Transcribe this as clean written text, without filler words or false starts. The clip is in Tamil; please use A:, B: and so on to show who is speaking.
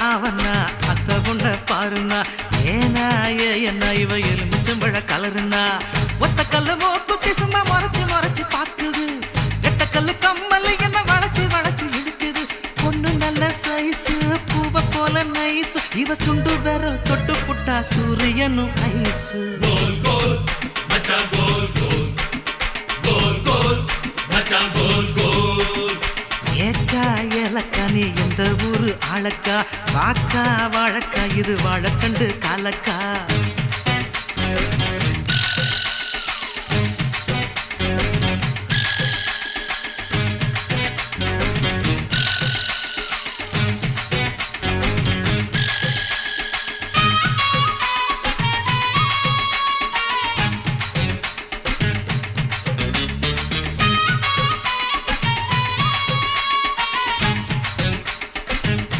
A: அவனா அத்த பொண்ண பாருனா ஏனா என்ன இவ எலுமிச்சம்பழ கலருனா ஒத்த கல்லு மோக்குத்தி சும்மா மறைச்சு மறைச்சு பாக்குது எட்ட கல்லு கம்மல் என்ன வளைச்சு வளைச்சு இழுக்குது பொண்ணு நல்ல சைஸு பூவ போல நைஸ் இவ சுண்டு விரல் தொட்டு புட்டா சூரியனும் ஐஸு
B: கோல் கோல் மச்சான் கோல் கோல் கோல் கோல் மச்சான் கோல் கோல்
A: ஏக்கா ஏலக்கா நீ எந்த ஊரு ஆளக்கா வாக்கா வாழக்கா இது வாழக்கண்டு காலக்கா